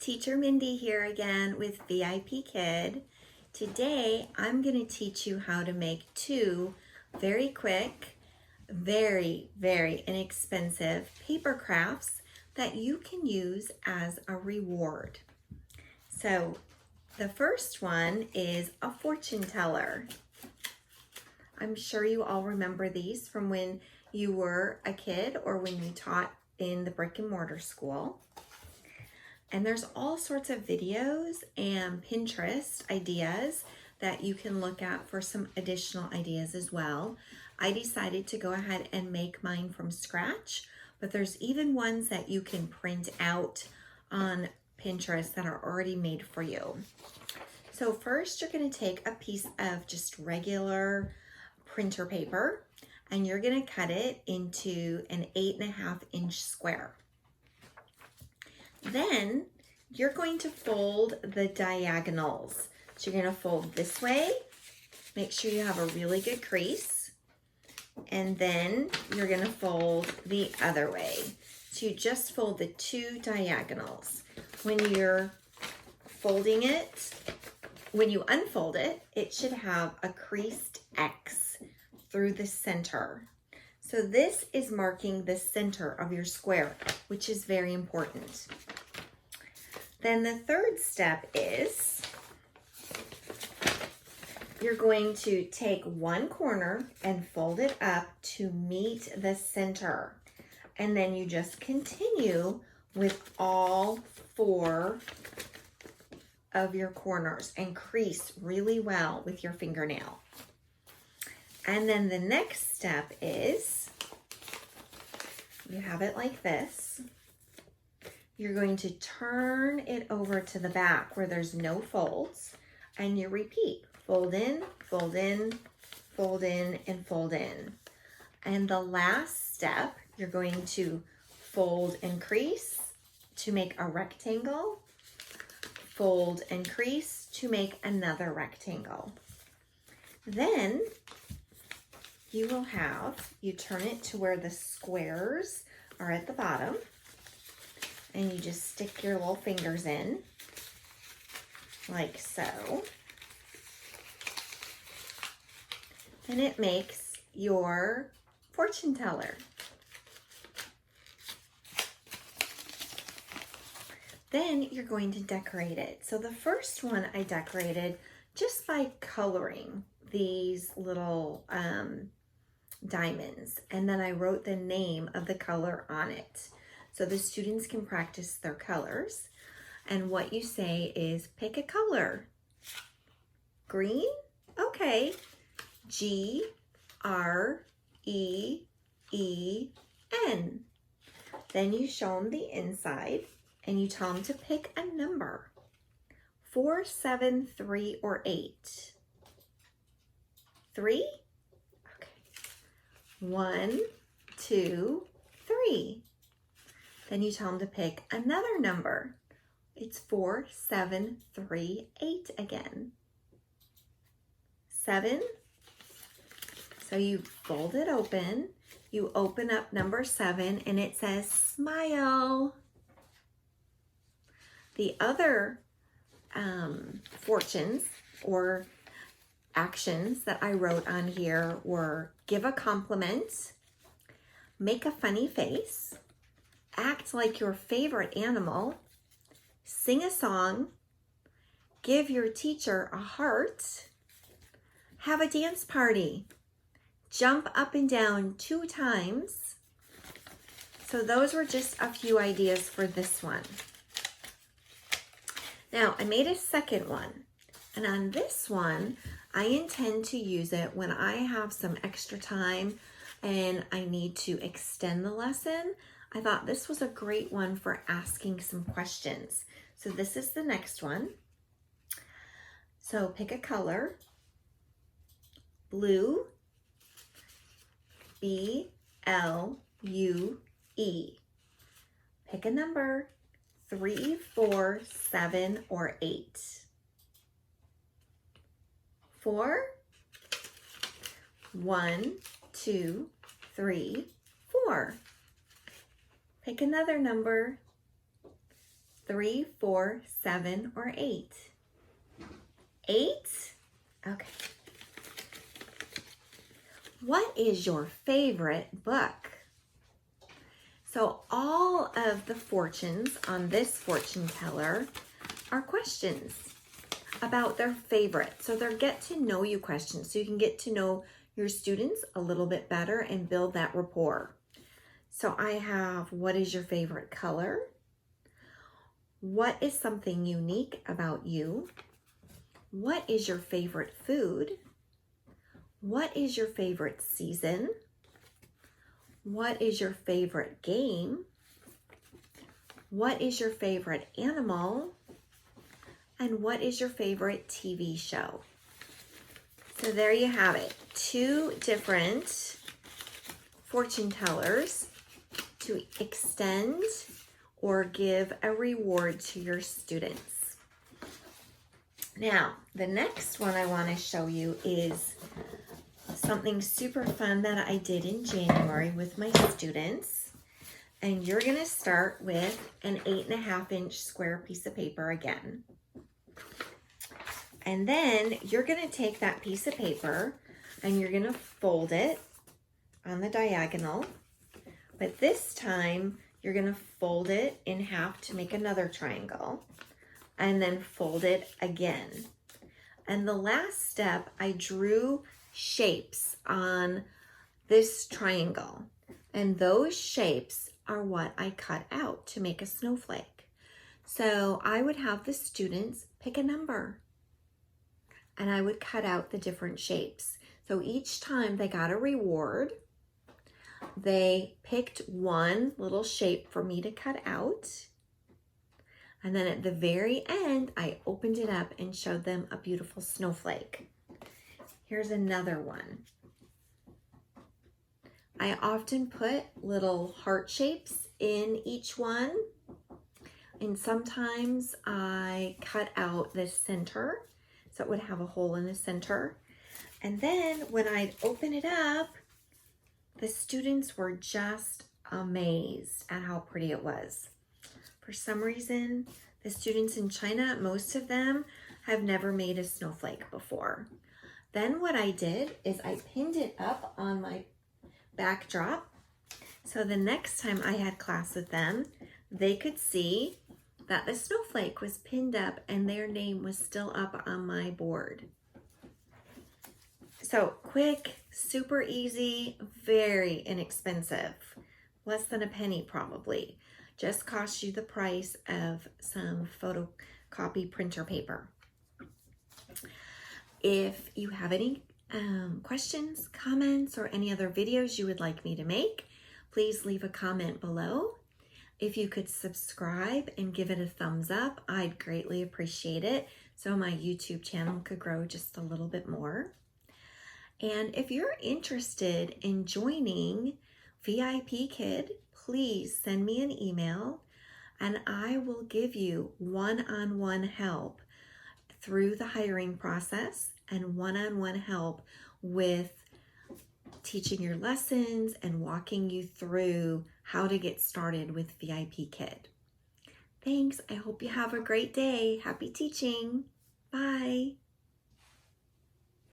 Teacher Mindy here again with VIP Kid. Today I'm going to teach you how to make two very quick, very inexpensive paper crafts that you can use as a reward. So the first one is a fortune teller. I'm sure you all remember these from when you were a kid or when you taught in the brick and mortar school. And there's all sorts of videos and Pinterest ideas that you can look at for some additional ideas as well. I decided to go ahead and make mine from scratch, but there's even ones that you can print out on Pinterest that are already made for you. So first you're going to take a piece of just regular printer paper and you're going to cut it into an 8.5-inch square. Then you're going to fold the diagonals. So you're going to fold this way, make sure you have a really good crease, and then you're going to fold the other way. So you just fold the two diagonals. When you're folding it, when you unfold it, it should have a creased X through the center. So this is marking the center of your square, which is very important. Then the third step is you're going to take one corner and fold it up to meet the center. And then you just continue with all 4 of your corners and crease really well with your fingernail. And then the next step is you have it like this. You're going to turn it over to the back where there's no folds, and you repeat. Fold in, fold in, fold in, and fold in. And the last step, you're going to fold and crease to make a rectangle, fold and crease to make another rectangle. Then you will have, you turn it to where the squares are at the bottom, and you just stick your little fingers in, like so. And it makes your fortune teller. Then you're going to decorate it. So the first one I decorated just by coloring these little diamonds, and then I wrote the name of the color on it so the students can practice their colors. And what you say is pick a color. Green? Okay. G-R-E-E-N. Then you show them the inside and you tell them to pick a number. 4, 7, 3, or 8. 3? 1, 2, 3. Then you tell them to pick another number. It's 4, 7, 3, 8 again. 7. So you fold it open. You open up number 7 and it says smile. The other fortunes or actions that I wrote on here were give a compliment, make a funny face, act like your favorite animal, sing a song, give your teacher a heart, have a dance party, jump up and down 2 times. So those were just a few ideas for this one. Now I made a second one, and on this one I intend to use it when I have some extra time and I need to extend the lesson. I thought this was a great one for asking some questions. So this is the next one. So pick a color. Blue. B-L-U-E. Pick a number. 3, 4, 7, or 8. 4. 1, 2, 3, 4. Pick another number. 3, 4, 7, or 8? 8? Okay. What is your favorite book? So all of the fortunes on this fortune teller are questions about their favorite. So they're get to know you questions. So you can get to know your students a little bit better and build that rapport. So I have, what is your favorite color? What is something unique about you? What is your favorite food? What is your favorite season? What is your favorite game? What is your favorite animal? And what is your favorite TV show? So there you have it. 2 different fortune tellers to extend or give a reward to your students. Now, the next one I want to show you is something super fun that I did in January with my students. And you're going to start with an 8.5-inch square piece of paper again. And then you're going to take that piece of paper and you're going to fold it on the diagonal. But this time you're going to fold it in half to make another triangle and then fold it again. And the last step, I drew shapes on this triangle. And those shapes are what I cut out to make a snowflake. So I would have the students pick a number and I would cut out the different shapes. So each time they got a reward, they picked one little shape for me to cut out. And then at the very end, I opened it up and showed them a beautiful snowflake. Here's another one. I often put little heart shapes in each one. And sometimes I cut out the center, so it would have a hole in the center. And then when I'd open it up, the students were just amazed at how pretty it was. For some reason, the students in China, most of them have never made a snowflake before. Then what I did is I pinned it up on my backdrop. So the next time I had class with them, they could see that the snowflake was pinned up and their name was still up on my board. So quick, super easy, very inexpensive. Less than a penny probably. Just cost you the price of some photocopy printer paper. If you have any questions, comments, or any other videos you would like me to make, please leave a comment below. If you could subscribe and give it a thumbs up, I'd greatly appreciate it so my YouTube channel could grow just a little bit more. And if you're interested in joining VIP Kid, please send me an email and I will give you one-on-one help through the hiring process and one-on-one help with teaching your lessons and walking you through how to get started with VIP Kid. Thanks. I hope you have a great day. Happy teaching. Bye.